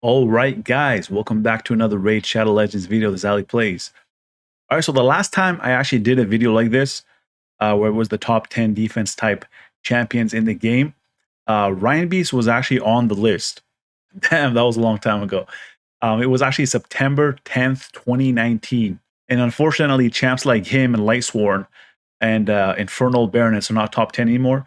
All right, guys, welcome back to another Raid Shadow Legends video. This is Ali Plays. All right, so the last time I actually did a video like this, where it was the top 10 defense type champions in the game, Ryan Beast was actually on the list. Damn, that was a long time ago. It was actually September 10th, 2019. And unfortunately, champs like him and Lightsworn and Infernal Baroness are not top 10 anymore,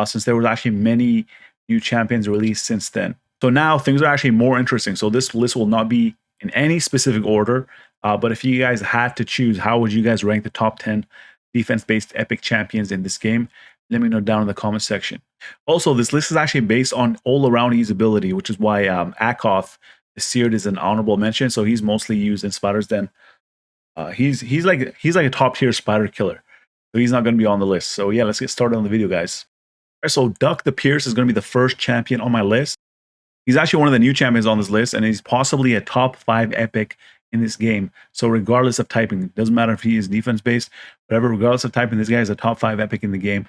since there was actually many new champions released since then. So now things are actually more interesting. So this list will not be in any specific order, but if you guys had to choose, how would you guys rank the top 10 defense-based epic champions in this game? Let me know down in the comment section. Also, this list is actually based on all-around usability, which is why Akoth the Seared is an honorable mention. So he's mostly used in Spider's Den. He's like a top-tier spider killer. So he's not going to be on the list. So yeah, let's get started on the video, guys. All right, so Dhukk the Pierce is going to be the first champion on my list. He's actually one of the new champions on this list, and he's possibly a top 5 epic in this game. So regardless of typing, doesn't matter if he is defense-based, whatever, regardless of typing, this guy is a top 5 epic in the game.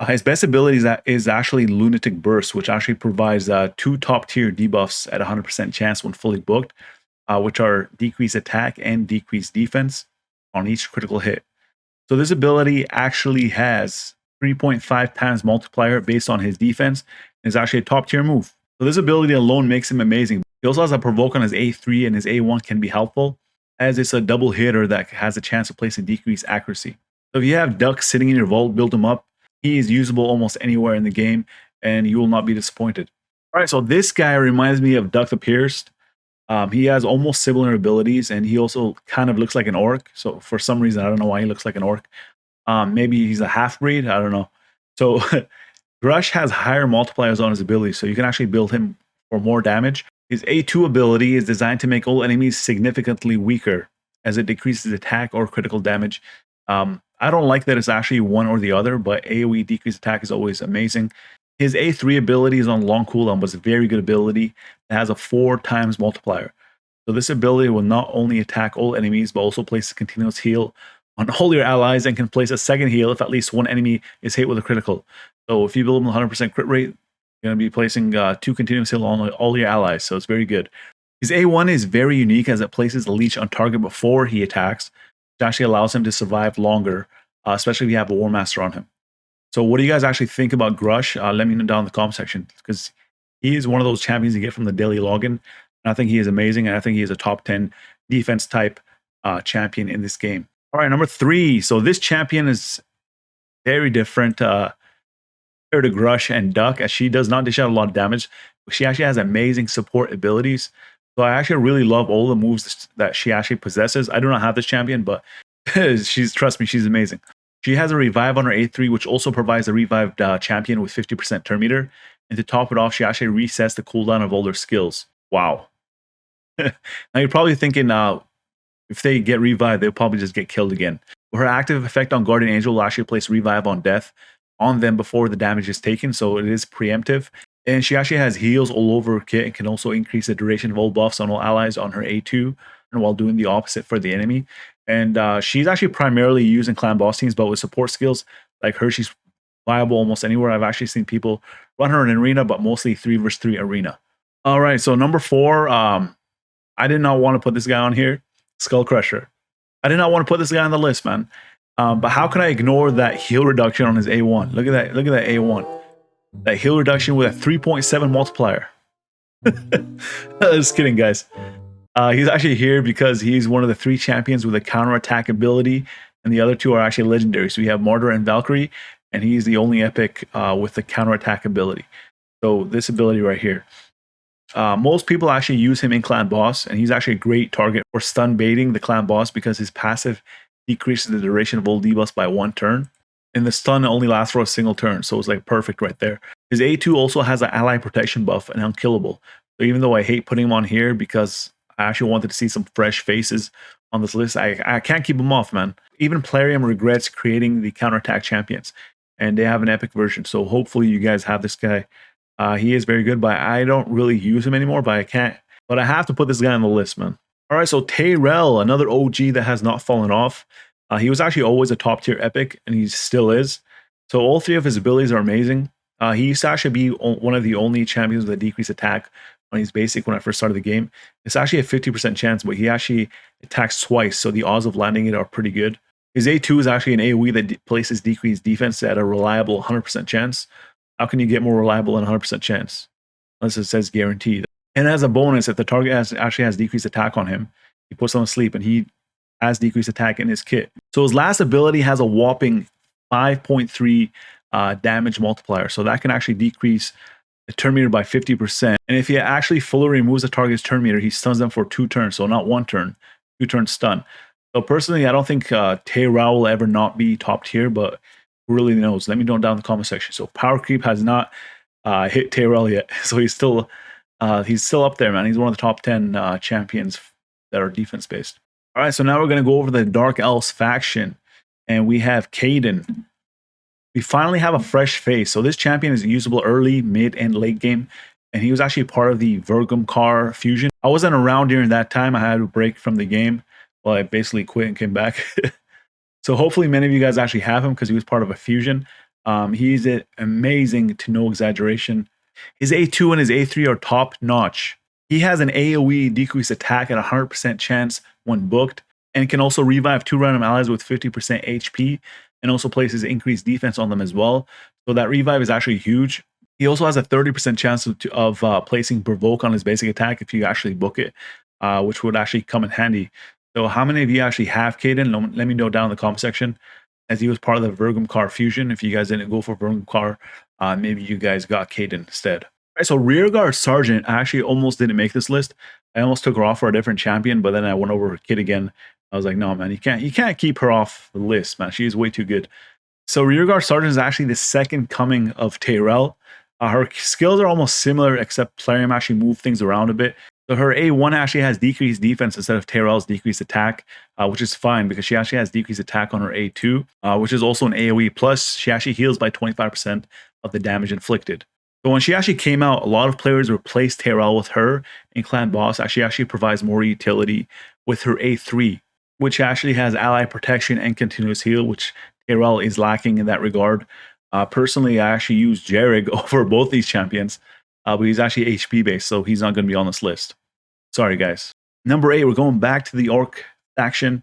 His best ability is actually Lunatic Burst, which actually provides 2 top-tier debuffs at 100% chance when fully booked, which are decreased attack and decreased defense on each critical hit. So this ability actually has 3.5 times multiplier based on his defense, and is actually a top-tier move. So this ability alone makes him amazing. He also has a provoke on his A3, and his A1 can be helpful, as it's a double hitter that has a chance to place a decreased accuracy. So if you have Dhukk sitting in your vault, build him up. He is usable almost anywhere in the game, and you will not be disappointed. All right, so this guy reminds me of Dhukk the Pierced. He has almost similar abilities, and he also kind of looks like an orc. So for some reason, I don't know why he looks like an orc. Maybe he's a half-breed, I don't know. So Ghrush has higher multipliers on his abilities, so you can actually build him for more damage. His A2 ability is designed to make all enemies significantly weaker, as it decreases attack or critical damage. I don't like that it's actually one or the other, but AoE decreased attack is always amazing. His A3 ability is on long cooldown, but it's a very good ability. It has a 4 times multiplier. So this ability will not only attack all enemies, but also place a continuous heal on all your allies, and can place a second heal if at least one enemy is hit with a critical. So if you build him 100% crit rate, you're going to be placing 2 continuous heal on all your allies. So it's very good. His A1 is very unique, as it places the leech on target before he attacks, which actually allows him to survive longer, especially if you have a War Master on him. So what do you guys actually think about Ghrush? Let me know down in the comment section, because he is one of those champions you get from the daily login. And I think he is amazing, and I think he is a top 10 defense type champion in this game. All right, number 3. So this champion is very different compared to Ghrush and Dhukk, as she does not dish out a lot of damage. She actually has amazing support abilities. So I actually really love all the moves that she actually possesses. I do not have this champion, but trust me, she's amazing. She has a revive on her A3, which also provides a revived champion with 50% turn meter. And to top it off, she actually resets the cooldown of all their skills. Wow. Now you're probably thinking, if they get revived, they'll probably just get killed again. Her active effect on Guardian Angel will actually place revive on death on them before the damage is taken, so it is preemptive. And she actually has heals all over her kit, and can also increase the duration of all buffs on all allies on her A2, and while doing the opposite for the enemy. And she's actually primarily used in clan boss teams, but with support skills like her, she's viable almost anywhere. I've actually seen people run her in arena, but mostly 3 versus 3 arena. All right, so number 4, I did not want to put this guy on here. Skullcrusher. I did not want to put this guy on the list, man. But how can I ignore that heal reduction on his A1? Look at that. Look at that A1. That heal reduction with a 3.7 multiplier. Just kidding, guys. He's actually here because he's one of the 3 champions with a counterattack ability, and the other 2 are actually legendary. So we have Martyr and Valkyrie, and he's the only epic with the counterattack ability. So this ability right here. Most people actually use him in clan boss, and he's actually a great target for stun baiting the clan boss, because his passive decreases the duration of all debuffs by 1 turn, and the stun only lasts for a single turn, so it's like perfect right there. His A2 also has an ally protection buff and unkillable. So even though I hate putting him on here because I actually wanted to see some fresh faces on this list, I can't keep him off, man. Even Plarium regrets creating the counterattack champions, and they have an epic version. So hopefully you guys have this guy. He is very good, but I don't really use him anymore, but I can't. But I have to put this guy on the list, man. All right, so Tayrel, another OG that has not fallen off. He was actually always a top tier epic, and he still is. So all 3 of his abilities are amazing. He used to actually be one of the only champions with a decreased attack when he's basic when I first started the game. It's actually a 50% chance, but he actually attacks twice, so the odds of landing it are pretty good. His A2 is actually an AoE that places decreased defense at a reliable 100% chance. How can you get more reliable than 100% chance? Unless it says guaranteed. And as a bonus, if the target actually has decreased attack on him, he puts on sleep and he has decreased attack in his kit. So his last ability has a whopping 5.3 damage multiplier. So that can actually decrease the turn meter by 50%. And if he actually fully removes the target's turn meter, he stuns them for 2 turns. So not 1 turn, 2 turn stun. So personally, I don't think Tayrel will ever not be top tier, but who really knows? Let me know down in the comment section. So power creep has not hit Tayrel yet. So he's still up there, man. He's one of the top 10 champions that are defense based. All right, so now we're going to go over the Dark Elves faction, and we have Kaiden. We finally have a fresh face. So this champion is usable early, mid, and late game, and he was actually part of the Vergis fusion. I wasn't around during that time. I had a break from the game. Well, I basically quit and came back. So hopefully many of you guys actually have him because he was part of a fusion. He's amazing to no exaggeration. His A2 and his A3 are top notch. He has an AoE decreased attack at 100% chance when booked, and can also revive 2 random allies with 50% HP, and also places increased defense on them as well. So that revive is actually huge. He also has a 30% chance of placing provoke on his basic attack if you actually book it, which would actually come in handy. So how many of you actually have Kaiden? Let me know down in the comment section, as he was part of the Vergis fusion. If you guys didn't go for Vergis, maybe you guys got Kaiden instead. All right, so RearGuard Sergeant, I actually almost didn't make this list. I almost took her off for a different champion, but then I went over her kit again. I was like, no, man, you can't keep her off the list, man. She's way too good. So RearGuard Sergeant is actually the second coming of Tayrel. Her skills are almost similar, except Plarium actually moved things around a bit. So her A1 actually has decreased defense instead of Tayrel's decreased attack, which is fine because she actually has decreased attack on her A2, which is also an AoE. Plus, she actually heals by 25% of the damage inflicted. So when she actually came out, a lot of players replaced Tayrel with her in Clan Boss. She actually provides more utility with her A3, which actually has ally protection and continuous heal, which Tayrel is lacking in that regard. Personally, I actually use Jarrig over both these champions, but he's actually HP based, so he's not going to be on this list. Sorry, guys. Number 8, we're going back to the Orc faction.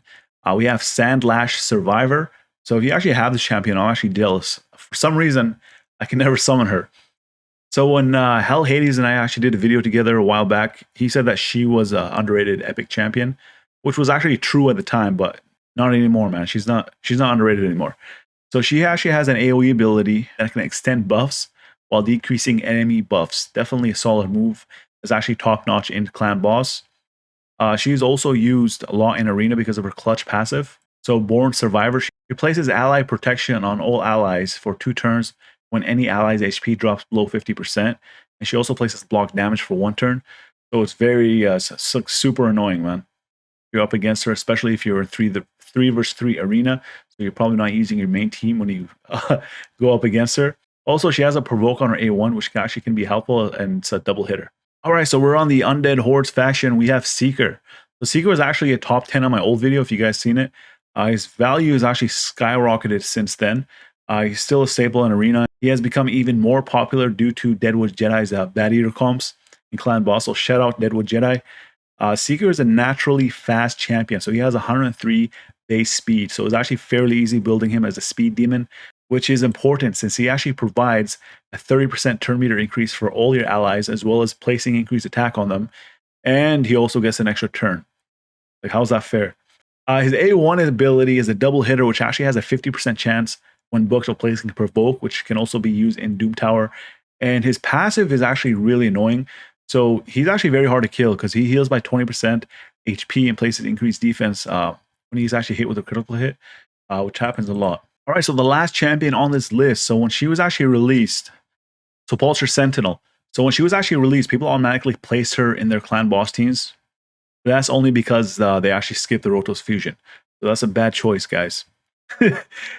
We have Sandlashed Survivor. So if you actually have this champion, I'm actually jealous. For some reason, I can never summon her. So when Hell Hades and I actually did a video together a while back, he said that she was an underrated epic champion, which was actually true at the time, but not anymore, man. She's not underrated anymore. So she actually has an AoE ability that can extend buffs while decreasing enemy buffs. Definitely a solid move. It's actually top notch in Clan Boss. She's also used a lot in Arena because of her clutch passive. So Born Survivor, she places ally protection on all allies for 2 turns when any ally's HP drops below 50%. And she also places block damage for 1 turn. So it's very super annoying, man. You're up against her, especially if you're in 3 versus 3 arena. So you're probably not using your main team when you go up against her. Also, she has a provoke on her A1, which actually can be helpful, and it's a double hitter. All right, so we're on the Undead Hordes faction. We have Seeker. So Seeker was actually a top 10 on my old video, if you guys seen it. His value has actually skyrocketed since then. He's still a staple in Arena. He has become even more popular due to Deadwood Jedi's Bad Eater comps in Clan Boss. So shout out Deadwood Jedi. Seeker is a naturally fast champion. So he has 103 base speed. So it's actually fairly easy building him as a speed demon, which is important since he actually provides a 30% turn meter increase for all your allies, as well as placing increased attack on them. And he also gets an extra turn. Like, how's that fair? His A1 ability is a double hitter, which actually has a 50% chance when booked of placing provoke, which can also be used in Doom Tower. And his passive is actually really annoying. So he's actually very hard to kill because he heals by 20% HP and places increased defense when he's actually hit with a critical hit, which happens a lot. All right, so the last champion on this list. So when she was actually released, Sepulcher Sentinel. So when she was actually released, people automatically placed her in their Clan Boss teams. But that's only because they actually skipped the Rotos fusion. So that's a bad choice, guys.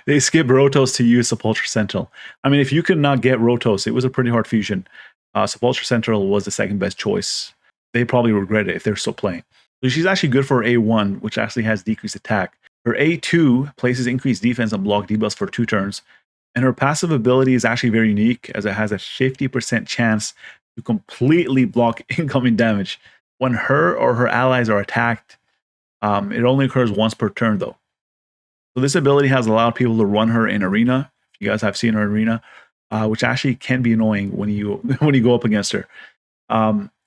They skipped Rotos to use Sepulcher Sentinel. I mean, if you could not get Rotos, it was a pretty hard fusion. Sepulcher Sentinel was the second best choice. They probably regret it if they're still playing. So she's actually good for her A1, which actually has decreased attack. Her A2 places increased defense and block debuffs for 2 turns. And her passive ability is actually very unique, as it has a 50% chance to completely block incoming damage. When her or her allies are attacked, it only occurs once per turn though. So this ability has allowed people to run her in arena. If you guys have seen her in arena, which actually can be annoying when you when you go up against her.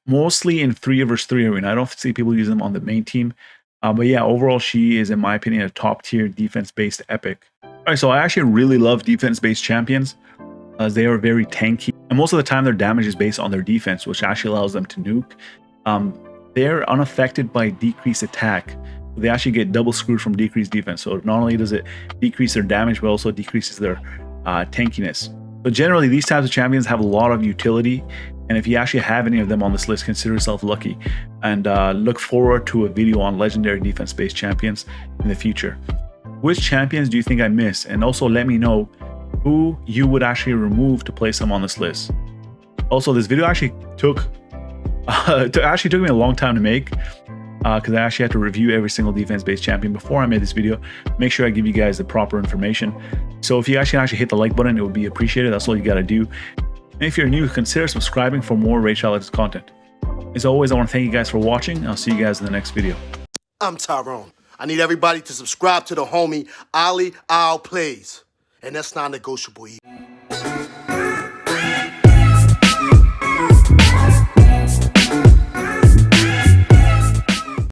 Mostly in 3 versus 3 arena. I don't see people use them on the main team. But yeah, overall, she is, in my opinion, a top tier defense-based epic. All right, so I actually really love defense-based champions as they are very tanky. And most of the time, their damage is based on their defense, which actually allows them to nuke. They're unaffected by decreased attack. They actually get double screwed from decreased defense. So not only does it decrease their damage, but also decreases their tankiness. So generally, these types of champions have a lot of utility. And if you actually have any of them on this list, consider yourself lucky. And look forward to a video on legendary defense-based champions in the future. Which champions do you think I missed? And also let me know who you would actually remove to place them on this list. Also, this video actually took me a long time to make because I actually had to review every single defense-based champion before I made this video. Make sure I give you guys the proper information. So if you actually hit the like button, it would be appreciated. That's all you got to do. And if you're new, consider subscribing for more Raid Shadow Legends content. As always, I want to thank you guys for watching. I'll see you guys in the next video. I'm Tyrone. I need everybody to subscribe to the homie Ali Plays. And that's non-negotiable either.